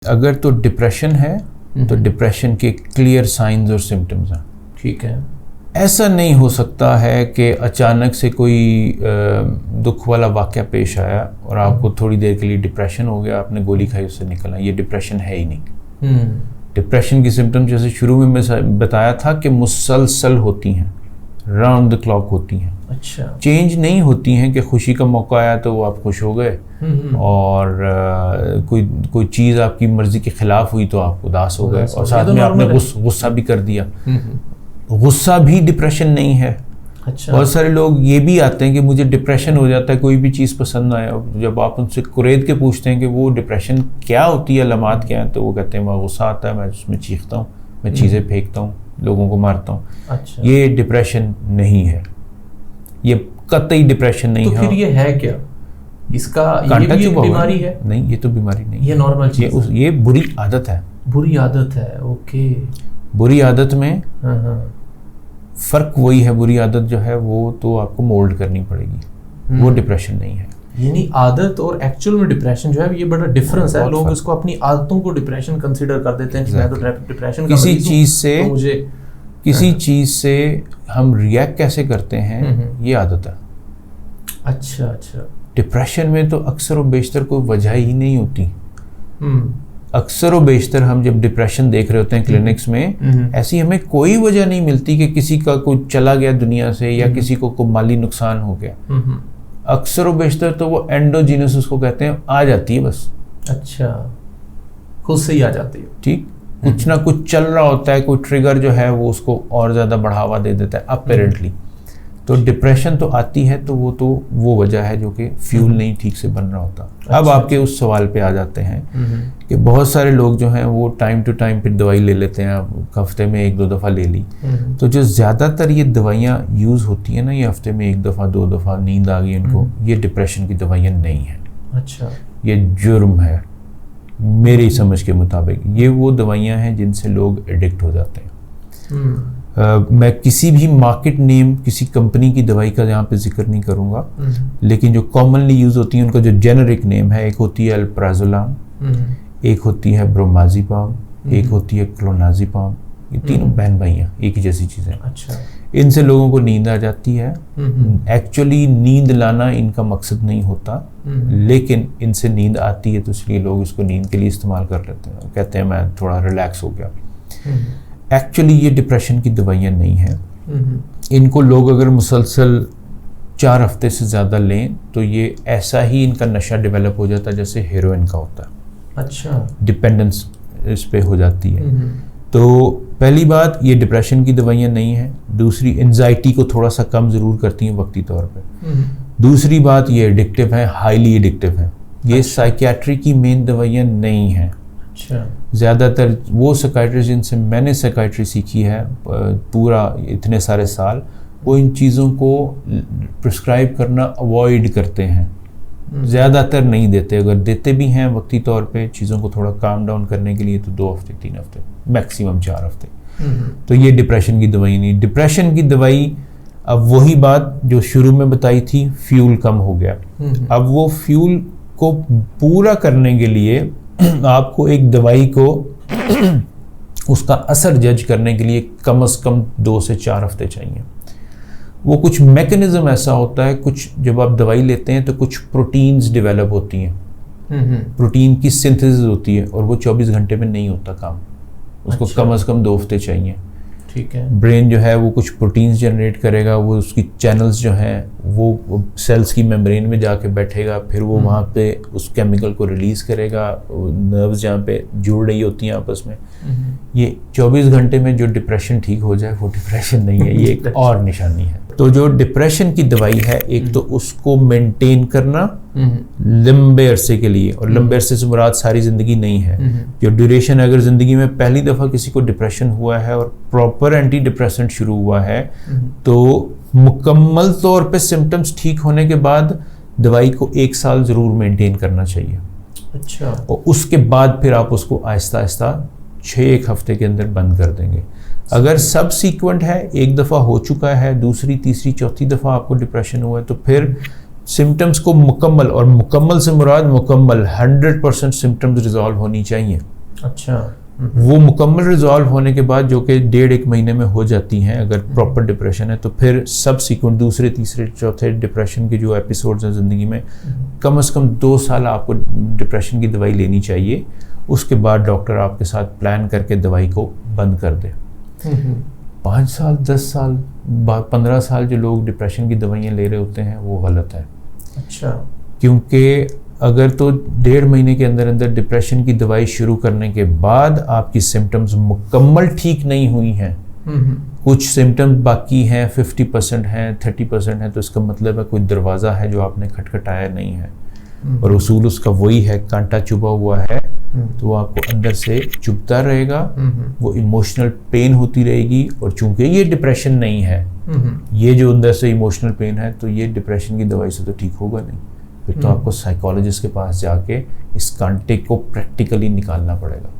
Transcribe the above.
अगर तो डिप्रेशन है तो डिप्रेशन के क्लियर साइंस और सिम्टम्स हैं। ठीक है। ऐसा नहीं हो सकता है कि अचानक से कोई दुख वाला वाक़या पेश आया और आपको थोड़ी देर के लिए डिप्रेशन हो गया, आपने गोली खाई उससे निकलना, ये डिप्रेशन है ही नहीं। डिप्रेशन की सिम्टम्स जैसे शुरू में मैं बताया था कि मुसलसल होती हैं, राउंड द क्लॉक होती हैं। अच्छा। चेंज नहीं होती हैं कि खुशी का मौका आया तो वो आप खुश हो गए और कोई चीज़ आपकी मर्जी के खिलाफ हुई तो आप उदास हो गए और साथ में आपने गुस्सा भी कर दिया। गुस्सा भी डिप्रेशन नहीं है। अच्छा। बहुत सारे लोग ये भी आते हैं कि मुझे डिप्रेशन हो जाता है, कोई भी चीज़ पसंद आया, जब आप उनसे कुरेद के पूछते हैं कि वो डिप्रेशन क्या होती है, अलामात क्या हैं, तो वो कहते हैं वहाँ गुस्सा आता है, मैं उसमें चीखता हूँ, मैं चीज़ें फेंकता हूँ, लोगों को मारता हूँ। अच्छा। ये डिप्रेशन नहीं है, ये कतई डिप्रेशन नहीं है। तो फिर ये है क्या? इसका ये भी एक बीमारी है? नहीं, ये तो बीमारी नहीं, ये नॉर्मल चीज़ है। ये बुरी आदत है। बुरी आदत है। ओके। बुरी आदत में फ़र्क वही है, बुरी आदत जो है वो तो आपको मोल्ड करनी पड़ेगी, वो डिप्रेशन नहीं है। यानी आदत और एक्चुअल में डिप्रेशन जो है ये बड़ा डिफरेंस है। लोग इसको अपनी आदतों को डिप्रेशन कंसीडर कर देते हैं कि मैं तो डिप्रेशन का किसी चीज़ से तो मुझे किसी चीज़ से हम रिएक्ट कैसे करते हैं ये आदत है। अच्छा अच्छा। डिप्रेशन में तो अक्सर और बेशतर कोई वजह ही नहीं होती। अक्सर और बेशतर हम जब डिप्रेशन देख रहे होते हैं क्लिनिक्स में, ऐसी हमें कोई वजह नहीं मिलती कि किसी का कोई चला गया दुनिया से या किसी को कोई माली नुकसान हो गया। अक्सर और बेशतर तो वो एंडोजीनस उसको कहते हैं, आ जाती है बस। अच्छा, खुद से ही आ जाती है। ठीक, कुछ ना कुछ चल रहा होता है, कोई ट्रिगर जो है वो उसको और ज़्यादा बढ़ावा दे देता है अपेरेंटली। तो डिप्रेशन तो आती है तो वो वजह है जो कि फ्यूल नहीं ठीक से बन रहा होता। अच्छा। अब आपके उस सवाल पे आ जाते हैं कि बहुत सारे लोग जो हैं वो टाइम टू टाइम पे दवाई ले लेते हैं, हफ्ते में 1-2 दफ़ा ले ली। तो जो ज़्यादातर ये दवाइयाँ यूज़ होती हैं ना, ये हफ्ते में 1 दफ़ा 2 दफ़ा नींद आ गई इनको, ये डिप्रेशन की दवाइयाँ नहीं हैं। अच्छा। ये जुर्म है मेरी समझ के मुताबिक। ये वो दवाइयाँ हैं जिनसे लोग एडिक्ट हो जाते हैं। मैं किसी भी मार्केट नेम किसी कंपनी की दवाई का यहाँ पे जिक्र नहीं करूँगा, लेकिन जो कॉमनली यूज़ होती है उनका जो जेनरिक नेम है, एक होती है अल्प्राजोलाम, एक होती है ब्रोमाज़ेपाम, एक होती है क्लोनाज़ेपाम। ये तीनों बहन भाई हैं, एक ही जैसी चीज़ें। अच्छा। इनसे लोगों को नींद आ जाती है। एक्चुअली नींद लाना इनका मकसद नहीं होता, लेकिन इनसे नींद आती है तो इसलिए लोग इसको नींद के लिए इस्तेमाल कर लेते हैं, कहते हैं मैं थोड़ा रिलैक्स हो गया। एक्चुअली ये डिप्रेशन की दवाइयाँ नहीं हैं। इनको लोग अगर मुसलसल 4 हफ्ते से ज़्यादा लें तो ये ऐसा ही इनका नशा डेवलप हो जाता है जैसे हेरोइन का होता है। अच्छा। डिपेंडेंस इस पे हो जाती है। तो पहली बात, ये डिप्रेशन की दवाइयाँ नहीं हैं। दूसरी, एंजाइटी को थोड़ा सा कम ज़रूर करती हैं वक्ती तौर पे। दूसरी बात, ये एडिक्टिव है, हाईली एडिक्टिव है। ये साइकियाट्री की मेन दवाइयाँ नहीं हैं। अच्छा। ज़्यादातर वो साइकियाट्रिस्ट जिनसे मैंने साइकियाट्री सीखी है पूरा इतने सारे साल, वो इन चीज़ों को प्रिस्क्राइब करना अवॉइड करते हैं, ज़्यादातर नहीं देते। अगर देते भी हैं वक्ती तौर पे चीज़ों को थोड़ा काम डाउन करने के लिए तो 2 हफ्ते 3 हफ्ते, मैक्सिमम 4 हफ्ते। तो ये डिप्रेशन की दवाई नहीं। डिप्रेशन की दवाई, अब वही बात जो शुरू में बताई थी, फ्यूल कम हो गया। अब वो फ्यूल को पूरा करने के लिए आपको एक दवाई को उसका असर जज करने के लिए कम से कम 2 से 4 हफ्ते चाहिए। वो कुछ मैकेनिज्म ऐसा होता है, कुछ जब आप दवाई लेते हैं तो कुछ प्रोटीन्स डेवलप होती हैं, प्रोटीन की सिंथेसिस होती है और वो 24 घंटे में नहीं होता काम, उसको कम से कम 2 हफ्ते चाहिए। ठीक है। ब्रेन जो है वो कुछ प्रोटीन्स जनरेट करेगा, वो उसकी चैनल्स जो हैं वो सेल्स की मेम्ब्रेन में जाके बैठेगा, फिर वो वहाँ पे उस केमिकल को रिलीज़ करेगा, नर्व्स जहाँ पे जुड़ रही होती हैं आपस में। ये 24 घंटे में जो डिप्रेशन ठीक हो जाए वो डिप्रेशन नहीं है, ये एक और निशानी है। तो जो डिप्रेशन की दवाई है, एक तो उसको मेंटेन करना लंबे अरसे के लिए, और लंबे अरसे से मुराद सारी ज़िंदगी नहीं है। जो ड्यूरेशन, अगर ज़िंदगी में पहली दफ़ा किसी को डिप्रेशन हुआ है और प्रॉपर एंटी डिप्रेसेंट शुरू हुआ है तो मुकम्मल तौर पे सिम्टम्स ठीक होने के बाद दवाई को 1 साल ज़रूर मेंटेन करना चाहिए। अच्छा। और उसके बाद फिर आप उसको आहिस्ता आहिस्ता 6-1 हफ्ते के अंदर बंद कर देंगे। अगर सब सीक्वेंट है, एक दफ़ा हो चुका है, दूसरी तीसरी चौथी दफ़ा आपको डिप्रेशन हुआ है, तो फिर सिम्टम्स को मुकम्मल, और मुकम्मल से मुराद मुकम्मल 100% सिम्टम्स रिजॉल्व होनी चाहिए। अच्छा। वो मुकम्मल रिजॉल्व होने के बाद, जो कि 1.5-1 महीने में हो जाती हैं अगर प्रॉपर डिप्रेशन है, तो फिर सबसीक्वेंट दूसरे तीसरे चौथे डिप्रेशन के जो एपिसोड्स हैं ज़िंदगी में, कम से कम 2 साल आपको डिप्रेशन की दवाई लेनी चाहिए। उसके बाद डॉक्टर आपके साथ प्लान करके दवाई को बंद कर दे। 5 साल 10 साल 15 साल जो लोग डिप्रेशन की दवाइयाँ ले रहे होते हैं वो गलत है। अच्छा। क्योंकि अगर तो 1.5 महीने के अंदर अंदर डिप्रेशन की दवाई शुरू करने के बाद आपकी सिम्टम्स मुकम्मल ठीक नहीं हुई हैं, कुछ सिम्टम्स बाकी हैं, 50% हैं, 30% हैं, तो इसका मतलब है कोई दरवाज़ा है जो आपने खटखटाया नहीं है। और उसूल उसका वही है, कांटा चुभा हुआ है तो वो आपको अंदर से चुभता रहेगा, वो इमोशनल पेन होती रहेगी। और चूंकि ये डिप्रेशन नहीं है, ये जो अंदर से इमोशनल पेन है, तो ये डिप्रेशन की दवाई से तो ठीक होगा नहीं। फिर तो आपको साइकोलॉजिस्ट के पास जाके इस कांटे को प्रैक्टिकली निकालना पड़ेगा।